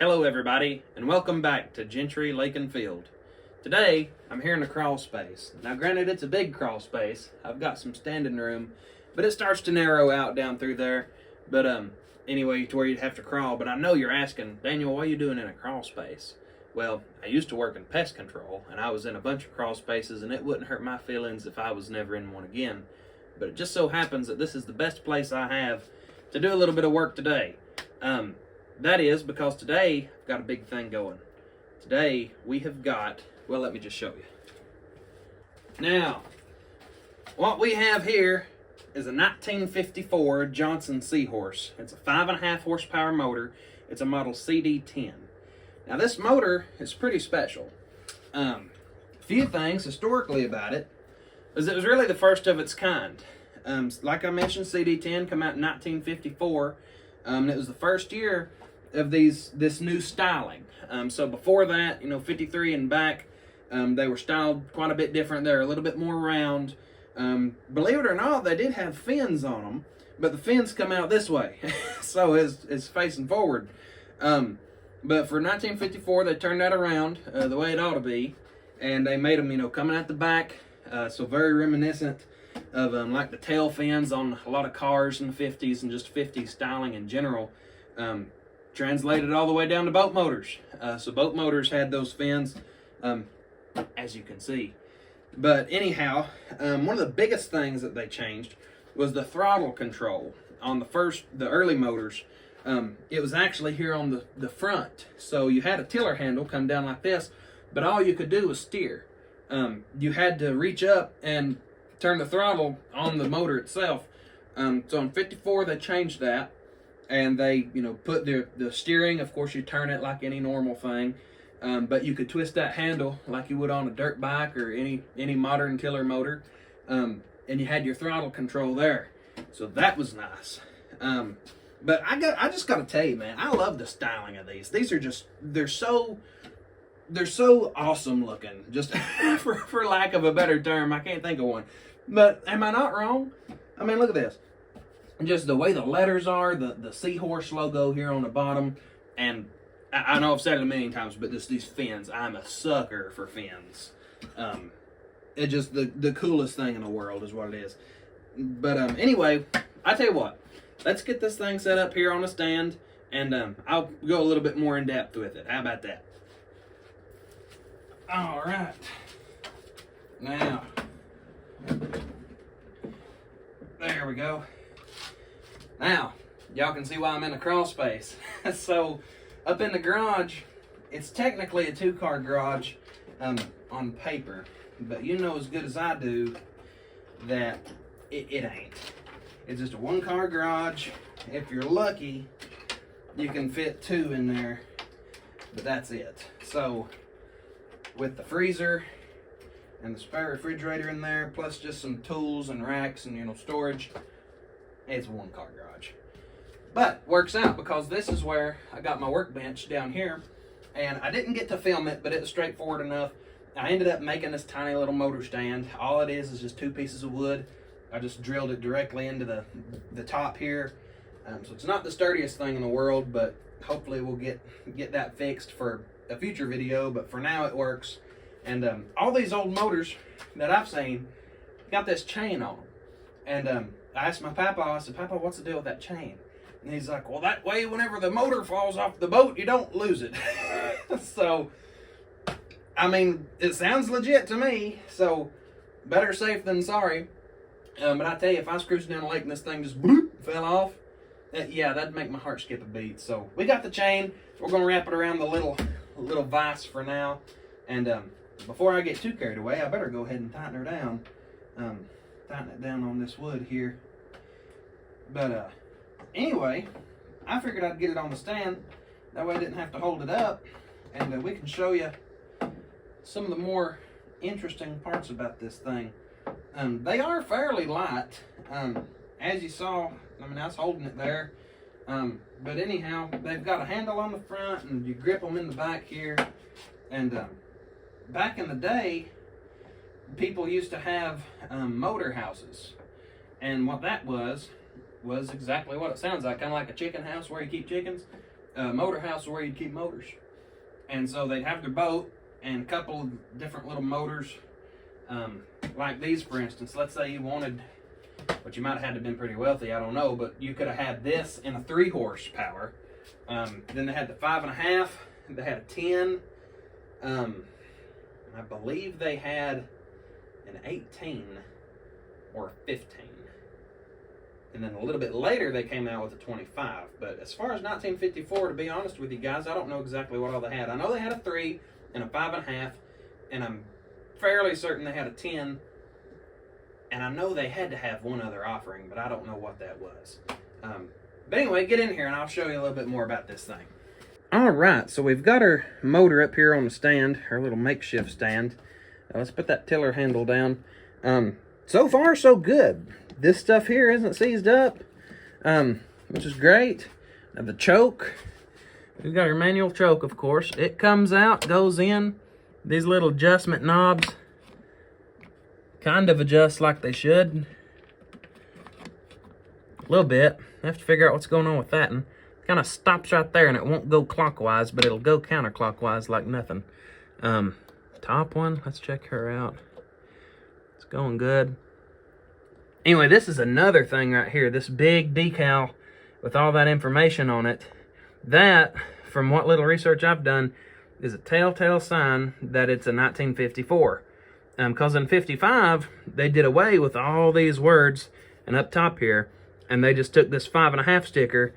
Hello everybody, and welcome back to Gentry Lake and Field. Today, I'm here in a crawl space. Now granted, it's a big crawl space. I've got some standing room, but it starts to narrow out down through there. But anyway, to where you'd have to crawl. But I know you're asking, Daniel, what are you doing in a crawl space? Well, I used to work in pest control, and I was in a bunch of crawl spaces, and it wouldn't hurt my feelings if I was never in one again. But it just so happens that this is the best place I have to do a little bit of work today. That is because today I've got a big thing going. Today we have got, well, let me just show you. Now, what we have here is a 1954 Johnson Seahorse. It's a 5.5 horsepower motor. It's a model CD10. Now this motor is pretty special. A few things historically about it is it was really the first of its kind. Like I mentioned, CD10 come out in 1954. It was the first year of this new styling. So before that, 53 and back, they were styled quite a bit different. They're a little bit more round. Believe it or not, they did have fins on them, but the fins come out this way, so it's facing forward. But for 1954, they turned that around the way it ought to be, and they made them, coming out the back, so very reminiscent of like the tail fins on a lot of cars in the 50s and just 50s styling in general. Translated all the way down to boat motors. So boat motors had those fins, as you can see. But anyhow, one of the biggest things that they changed was the throttle control on the early motors. It was actually here on the front. So you had a tiller handle come down like this, but all you could do was steer. You had to reach up and turn the throttle on the motor itself. So in 54 they changed that, and they put the steering. Of course, you turn it like any normal thing, but you could twist that handle like you would on a dirt bike or any modern tiller motor, and you had your throttle control there. So that was nice. But I just gotta tell you, man, I love the styling of these. These are just they're so awesome looking, just for lack of a better term. I can't think of one. But am I not wrong? I mean, look at this. Just the way the letters are, the Seahorse logo here on the bottom. And I know I've said it a million times, but these fins, I'm a sucker for fins. It's just the coolest thing in the world is what it is. But anyway, I tell you what. Let's get this thing set up here on the stand, and I'll go a little bit more in depth with it. How about that? All right. Now, there we go. Now, y'all can see why I'm in a crawl space. So, up in the garage, it's technically a 2-car garage on paper, but you know as good as I do that it ain't. It's just a 1-car garage. If you're lucky, you can fit 2 in there, but that's it. So, with the freezer and the spare refrigerator in there, plus just some tools and racks and storage, it's a 1-car garage. But works out because this is where I got my workbench down here, and I didn't get to film it, but it was straightforward enough. I ended up making this tiny little motor stand. All it is just 2 pieces of wood. I just drilled it directly into the top here. So it's not the sturdiest thing in the world, but hopefully we'll get that fixed for a future video. But for now it works. And all these old motors that I've seen got this chain on them. And I asked my papa, I said, Papa, what's the deal with that chain? And he's like, well, that way whenever the motor falls off the boat, you don't lose it. So, I mean, it sounds legit to me. So, better safe than sorry. But I tell you, if I was cruising down the lake and this thing just bloop, fell off, yeah, that'd make my heart skip a beat. So we got the chain. We're going to wrap it around the little vise for now. And before I get too carried away, I better go ahead and tighten her down. Tighten it down on this wood here. But anyway, I figured I'd get it on the stand. That way I didn't have to hold it up. And we can show you some of the more interesting parts about this thing. They are fairly light, as you saw. I mean, I was holding it there, but anyhow, they've got a handle on the front, and you grip them in the back here. And back in the day, people used to have motor houses, and what that was exactly what it sounds like, kind of like a chicken house where you keep chickens. motor house where you'd keep motors. And so they'd have their boat and a couple of different little motors, like these, for instance. Let's say you wanted, but you might have had to have been pretty wealthy, I don't know, but you could have had this in a 3 horsepower. Then they had the 5.5, they had a 10. I believe they had an 18 or a 15. And then a little bit later, they came out with a 25. But as far as 1954, to be honest with you guys, I don't know exactly what all they had. I know they had a 3 and a 5.5, and I'm fairly certain they had a 10. And I know they had to have one other offering, but I don't know what that was. But anyway, get in here and I'll show you a little bit more about this thing. All right, so we've got our motor up here on the stand, our little makeshift stand. Let's put that tiller handle down. So far, so good. This stuff here isn't seized up, which is great. Now the choke, we've got our manual choke, of course. It comes out, goes in. These little adjustment knobs kind of adjust like they should. A little bit. I have to figure out what's going on with that. And it kind of stops right there, and it won't go clockwise, but it'll go counterclockwise like nothing. Top one, let's check her out. It's going good. Anyway, this is another thing right here. This big decal with all that information on it. That, from what little research I've done, is a telltale sign that it's a 1954. Because in 55, they did away with all these words and up top here, and they just took this 5.5 sticker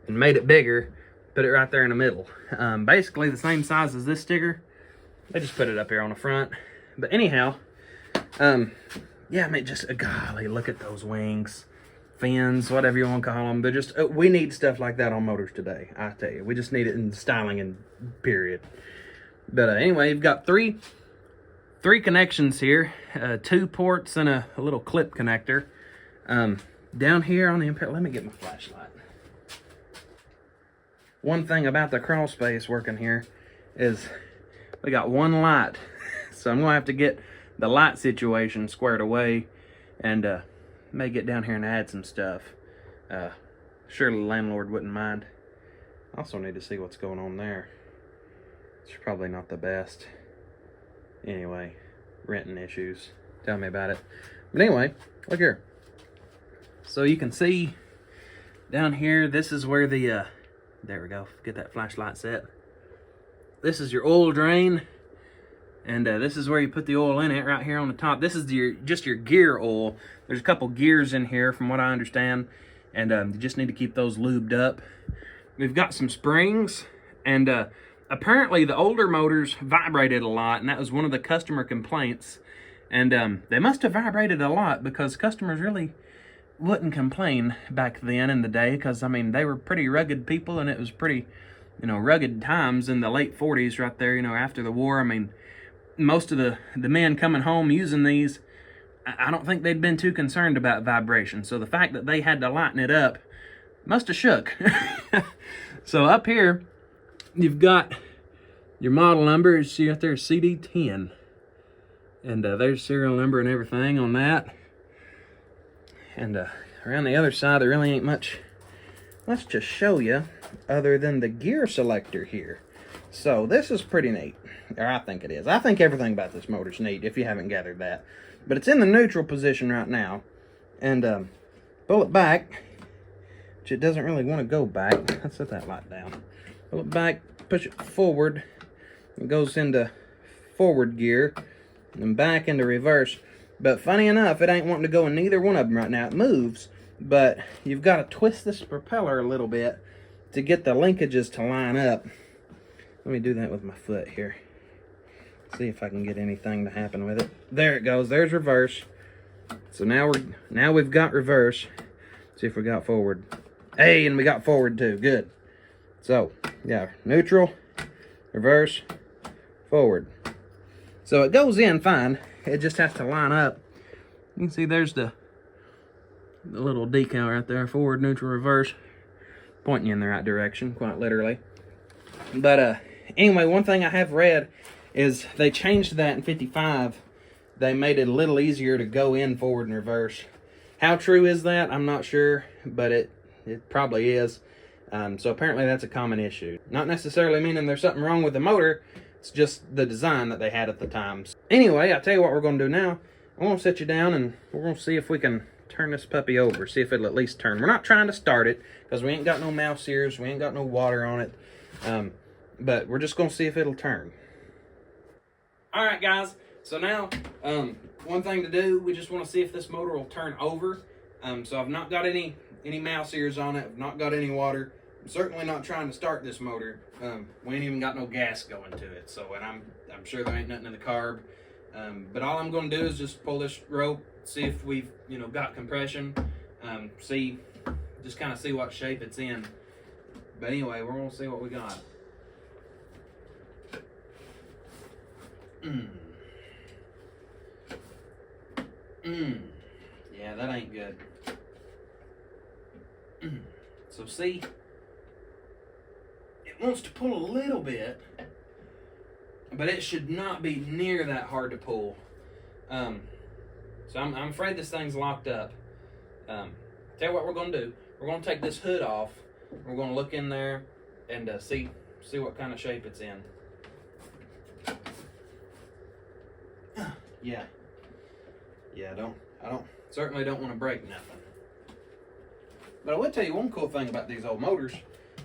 and made it bigger, put it right there in the middle. Basically the same size as this sticker. They just put it up here on the front. But anyhow, yeah, I mean, just, golly, look at those wings, fins, whatever you want to call them. They're just, we need stuff like that on motors today, I tell you. We just need it in styling and period. But anyway, you've got three connections here, 2 ports and a little clip connector. Down here on the impact, let me get my flashlight. One thing about the crawl space working here is we got one light. So I'm going to have to get the light situation squared away and may get down here and add some stuff. Surely the landlord wouldn't mind. Also need to see what's going on there. It's probably not the best. Anyway, renting issues. Tell me about it. But anyway, look here. So you can see down here, this is where the, there we go, get that flashlight set. This is your oil drain, and this is where you put the oil in it, right here on the top. This is just your gear oil. There's a couple gears in here from what I understand, and you just need to keep those lubed up. We've got some springs, and apparently the older motors vibrated a lot, and that was one of the customer complaints. And they must have vibrated a lot because customers really wouldn't complain back then in the day, because I mean they were pretty rugged people, and it was pretty, you know, rugged times in the late 40s right there, you know, after the war. I mean, most of the men coming home using these, I don't think they'd been too concerned about vibration. So the fact that they had to lighten it up must have shook. So up here you've got your model number. You see right there, CD10, and there's serial number and everything on that. And around the other side, there really ain't much to show you other than the gear selector here. So this is pretty neat, or I think it is. I think everything about this motor's neat, if you haven't gathered that. But it's in the neutral position right now. And pull it back, which it doesn't really want to go back. Let's set that light down. Pull it back, push it forward. It goes into forward gear and back into reverse. But funny enough, it ain't wanting to go in neither one of them right now. It moves, but you've got to twist this propeller a little bit to get the linkages to line up. Let me do that with my foot here. See if I can get anything to happen with it. There it goes. There's reverse. So now we've got reverse. See if we got forward. Hey, and we got forward too. Good. So yeah, neutral, reverse, forward. So it goes in fine. It just has to line up. You can see there's the little decal right there, forward, neutral, reverse, pointing you in the right direction, quite literally. But anyway, one thing I have read is they changed that in 55. They made it a little easier to go in forward and reverse. How true is that? I'm not sure, but it probably is. So apparently that's a common issue. Not necessarily meaning there's something wrong with the motor, it's just the design that they had at the time. Anyway, I'll tell you what we're going to do now. I'm going to set you down and we're going to see if we can turn this puppy over, see if it'll at least turn. We're not trying to start it because we ain't got no mouse ears, we ain't got no water on it, but we're just going to see if it'll turn. All right, guys, so now one thing to do, we just want to see if this motor will turn over. So I've not got any mouse ears on it, I've not got any water. I'm certainly not trying to start this motor. We ain't even got no gas going to it, so, and I'm sure there ain't nothing in the carb. But all I'm going to do is just pull this rope, see if we've got compression, just kind of see what shape it's in. But anyway, we're going to see what we got. Yeah, that ain't good. So see, it wants to pull a little bit, but it should not be near that hard to pull. So I'm afraid this thing's locked up. Tell you what we're going to do. We're going to take this hood off. We're going to look in there and see what kind of shape it's in. Yeah. I certainly don't want to break nothing. But I will tell you one cool thing about these old motors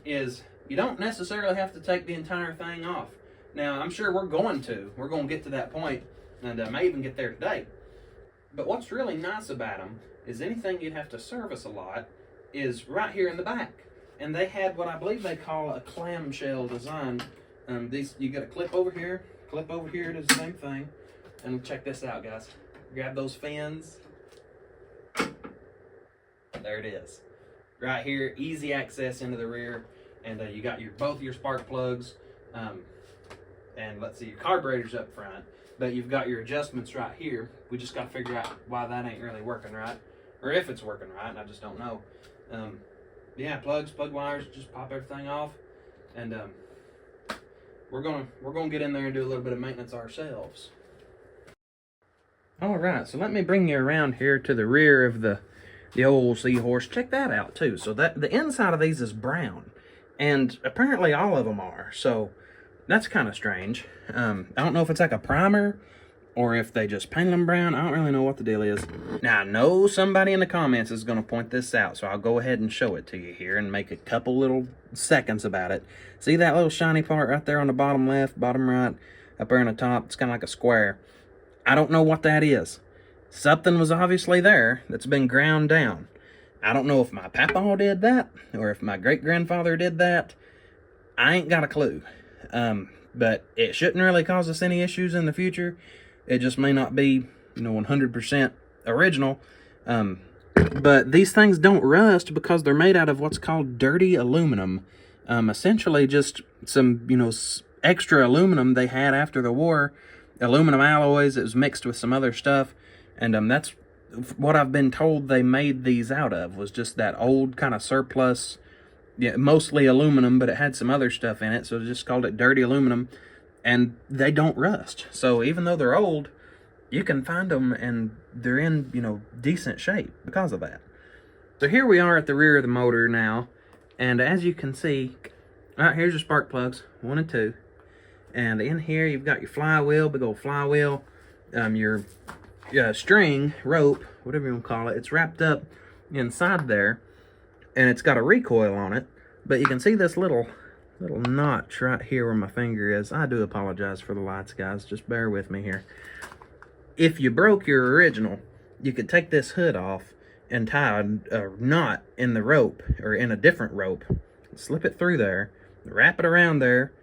is you don't necessarily have to take the entire thing off. Now, I'm sure we're going to get to that point, and I may even get there today. But what's really nice about them is anything you'd have to service a lot is right here in the back. And they had what I believe they call a clamshell design. You got a clip over here, does the same thing. And check this out, guys. Grab those fins. There it is. Right here, easy access into the rear. And you got both your spark plugs. And let's see, your carburetor's up front. But you've got your adjustments right here. We just got to figure out why that ain't really working right. Or if it's working right, and I just don't know. Yeah, plug wires, just pop everything off. And we're gonna get in there and do a little bit of maintenance ourselves. All right, so let me bring you around here to the rear of the old Seahorse. Check that out too. So that the inside of these is brown, and apparently all of them are. So that's kind of strange. I don't know if it's like a primer or if they just painted them brown. I don't really know what the deal is. Now, I know somebody in the comments is going to point this out, so I'll go ahead and show it to you here and make a couple little seconds about it. See that little shiny part right there on the bottom left, bottom right, up there on the top? It's kind of like a square. I don't know what that is. Something was obviously there that's been ground down. I don't know if my papa did that or if my great-grandfather did that. I ain't got a clue. But it shouldn't really cause us any issues in the future. It just may not be, 100% original. But these things don't rust because they're made out of what's called dirty aluminum. Essentially just some, extra aluminum they had after the war. Aluminum alloys. It was mixed with some other stuff. And that's what I've been told they made these out of, was just that old kind of surplus. Yeah, mostly aluminum, but it had some other stuff in it, so they just called it dirty aluminum, and they don't rust. So even though they're old, you can find them, and they're in, decent shape because of that. So here we are at the rear of the motor now, and as you can see, right here's your spark plugs, 1 and 2, and in here you've got your flywheel, big old flywheel, your string, rope, whatever you want to call it. It's wrapped up inside there. And it's got a recoil on it, but you can see this little notch right here where my finger is. I do apologize for the lights, guys. Just bear with me here. If you broke your original, you could take this hood off and tie a knot in the rope, or in a different rope. Slip it through there, wrap it around there,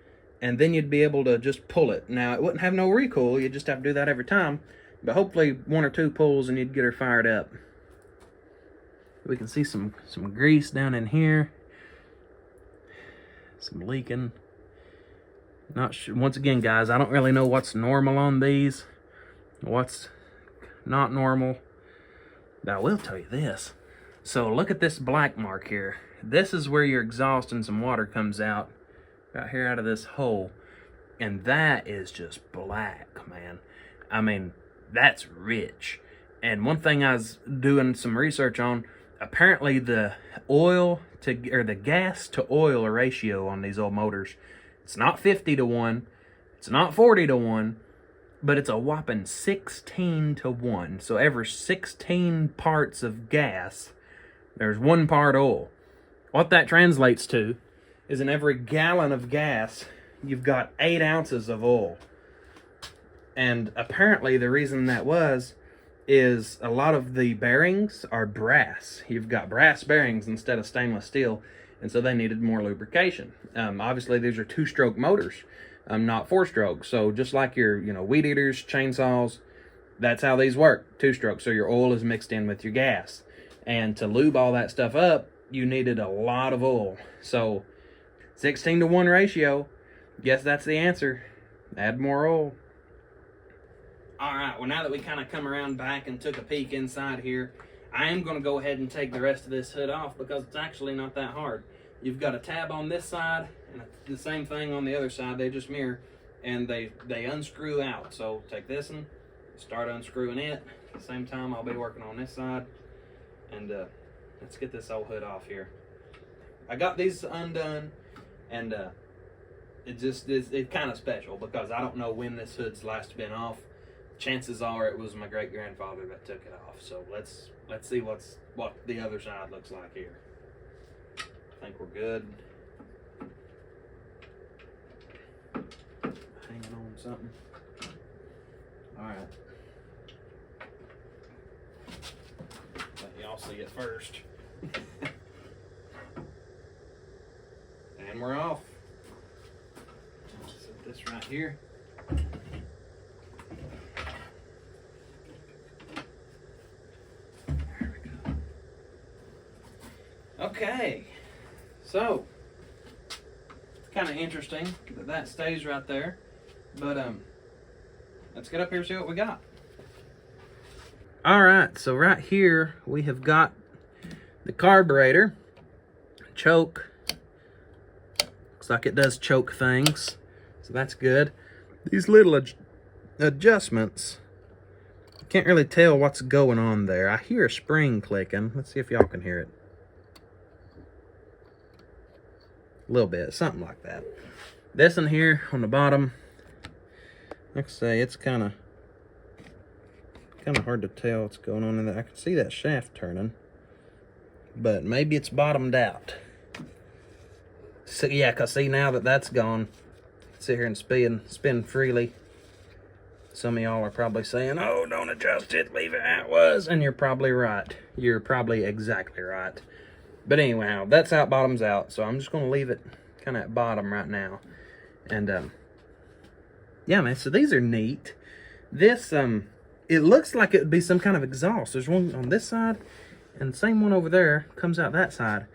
and then you'd be able to just pull it. Now, it wouldn't have no recoil. You'd just have to do that every time, but hopefully 1 or 2 pulls and you'd get her fired up. We can see some grease down in here. Some leaking. Not sure. Once again, guys, I don't really know what's normal on these. What's not normal. But I will tell you this. So look at this black mark here. This is where your exhaust and some water comes out. Right here out of this hole. And that is just black, man. I mean, that's rich. And one thing I was doing some research on, apparently the the gas to oil ratio on these old motors, it's not 50 to 1, it's not 40 to 1, but it's a whopping 16 to 1. So every 16 parts of gas, there's 1 part oil. What that translates to is in every gallon of gas, you've got 8 ounces of oil. And apparently the reason that is a lot of the bearings are brass. You've got brass bearings instead of stainless steel, and so they needed more lubrication. Obviously, these are 2-stroke motors, not 4-stroke. So just like your weed eaters, chainsaws, that's how these work, 2-stroke. So your oil is mixed in with your gas. And to lube all that stuff up, you needed a lot of oil. So 16 to 1 ratio, guess that's the answer. Add more oil. All right, well, now that we kind of come around back and took a peek inside here, I am going to go ahead and take the rest of this hood off because it's actually not that hard. You've got a tab on this side and the same thing on the other side. They just mirror, and they unscrew out. So take this one, start unscrewing it. At the same time, I'll be working on this side. And let's get this old hood off here. I got these undone, and it's kind of special because I don't know when this hood's last been off. Chances are it was my great-grandfather that took it off. So let's see what the other side looks like here. I think we're good. Hanging on something. All right. Let y'all see it first. And we're off. Set this right here. Okay, so it's kind of interesting that stays right there, but let's get up here and see what we got. All right, so right here we have got the carburetor choke. Looks like it does choke things, so that's good. These little adjustments, can't really tell what's going on there. I hear a spring clicking. Let's see if y'all can hear it. A little bit, something like that. This one here on the bottom, like I say, it's kind of hard to tell what's going on in there. I can see that shaft turning, but maybe it's bottomed out. So yeah, cause see, now that that's gone, sit here and spin freely. Some of y'all are probably saying, "Oh, don't adjust it, leave it how it was," and you're probably right. You're probably exactly right. But anyhow, that's how it bottoms out. So I'm just going to leave it kind of at bottom right now. And, yeah, man, so these are neat. This, it looks like it would be some kind of exhaust. There's one on this side, and the same one over there comes out that side.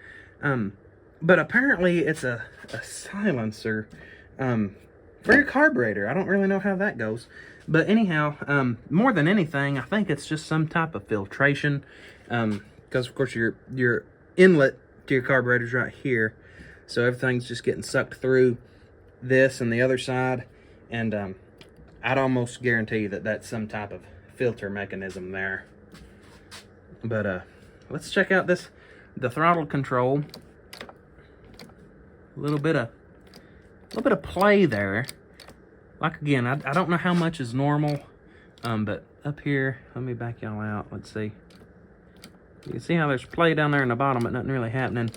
But apparently it's a silencer for your carburetor. I don't really know how that goes. But anyhow, more than anything, I think it's just some type of filtration. Because, of course, your inlet to your carburetor's right here, so everything's just getting sucked through this and the other side, and I'd almost guarantee that that's some type of filter mechanism there. But let's check out the throttle control. A little bit of play there. Like again, I don't know how much is normal, but up here, let me back y'all out. Let's see. You can see how there's play down there in the bottom, but nothing really happening.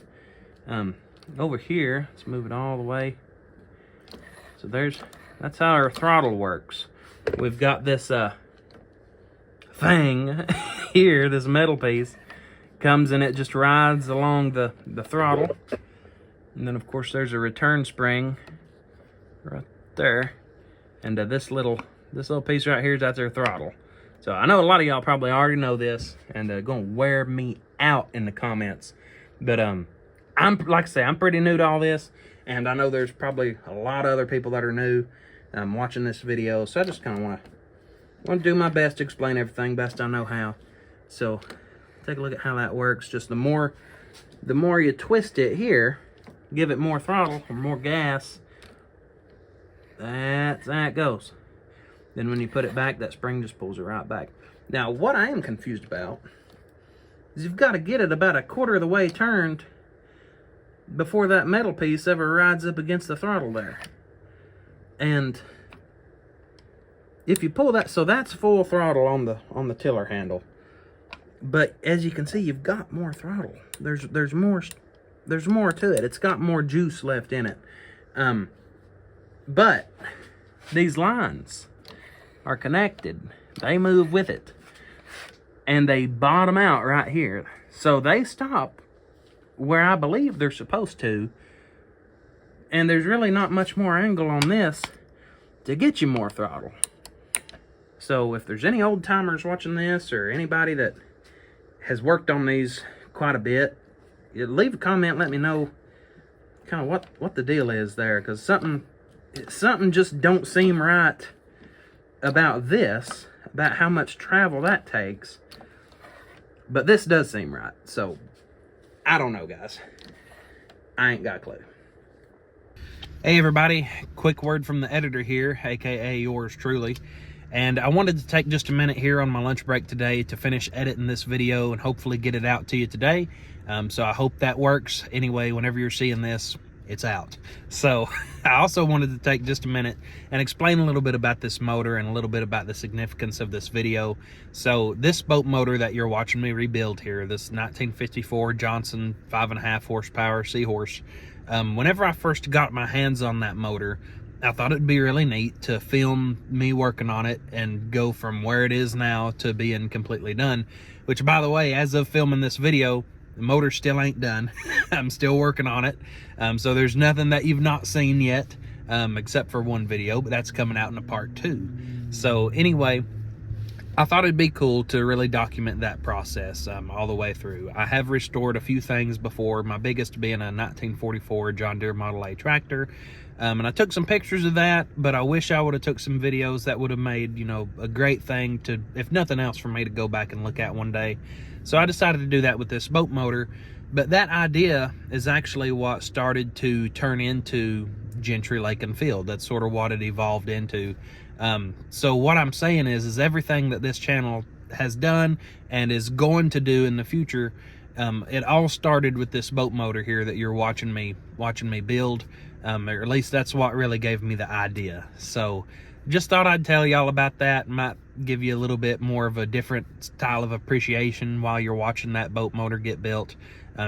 Over here, let's move it all the way. So that's how our throttle works. We've got this thing here, this metal piece, comes and it just rides along the throttle. And then of course there's a return spring right there. And this little piece right here is at their throttle. So I know a lot of y'all probably already know this and gonna wear me out in the comments. But I'm like I say, I'm pretty new to all this, and I know there's probably a lot of other people that are new watching this video. So I just kind of want to do my best to explain everything best I know how. So take a look at how that works. Just the more you twist it here, give it more throttle or more gas. That's how it goes. Then when you put it back, that spring just pulls it right back. Now, what I am confused about is you've got to get it about a quarter of the way turned before that metal piece ever rides up against the throttle there. And if you pull that, so that's full throttle on the tiller handle. But as you can see, you've got more throttle. There's more to it. It's got more juice left in it. But these lines are connected. They move with it. And they bottom out right here. So they stop where I believe they're supposed to. And there's really not much more angle on this to get you more throttle. So if there's any old timers watching this, or anybody that has worked on these quite a bit, leave a comment, let me know kind of what the deal is there, because something just don't seem right about this, about how much travel that takes. But this does seem right. So I don't know, guys. I ain't got a clue. Hey everybody, quick word from the editor here, aka yours truly. And I wanted to take just a minute here on my lunch break today to finish editing this video and hopefully get it out to you today. So I hope that works. Anyway, whenever you're seeing this, it's out. So I also wanted to take just a minute and explain a little bit about this motor and a little bit about the significance of this video. So this boat motor that you're watching me rebuild here, this 1954 Johnson 5.5 horsepower Seahorse, whenever I first got my hands on that motor, I thought it'd be really neat to film me working on it and go from where it is now to being completely done. Which, by the way, as of filming this video, the motor still ain't done. I'm still working on it. So there's nothing that you've not seen yet, except for one video, but that's coming out in a part 2. So anyway, I thought it'd be cool to really document that process all the way through. I have restored a few things before, my biggest being a 1944 John Deere Model A tractor. And I took some pictures of that, but I wish I would have took some videos that would have made, you know, a great thing to, if nothing else, for me to go back and look at one day. So I decided to do that with this boat motor. But that idea is actually what started to turn into Gentry Lake and Field. That's sort of what it evolved into. So what I'm saying is everything that this channel has done and is going to do in the future, it all started with this boat motor here that you're watching me build. Or at least that's what really gave me the idea. So just thought I'd tell y'all about that. Might give you a little bit more of a different style of appreciation while you're watching that boat motor get built.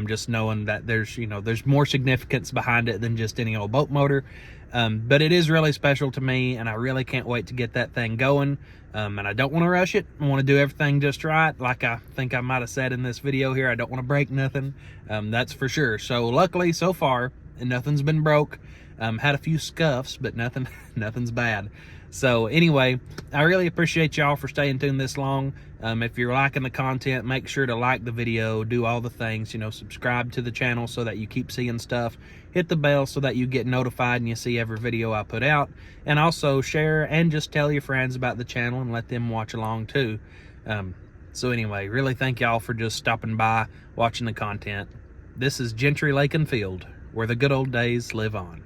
Just knowing that there's more significance behind it than just any old boat motor. But it is really special to me, and I really can't wait to get that thing going. And I don't want to rush it. I want to do everything just right. Like I think I might have said in this video here, I don't want to break nothing. That's for sure. So luckily, so far, nothing's been broke. Had a few scuffs, but nothing's bad. So anyway, I really appreciate y'all for staying tuned this long. If you're liking the content, make sure to like the video, do all the things, subscribe to the channel so that you keep seeing stuff. Hit the bell so that you get notified and you see every video I put out. And also share and just tell your friends about the channel and let them watch along too. So anyway, really thank y'all for just stopping by, watching the content. This is Gentry Lake and Field, where the good old days live on.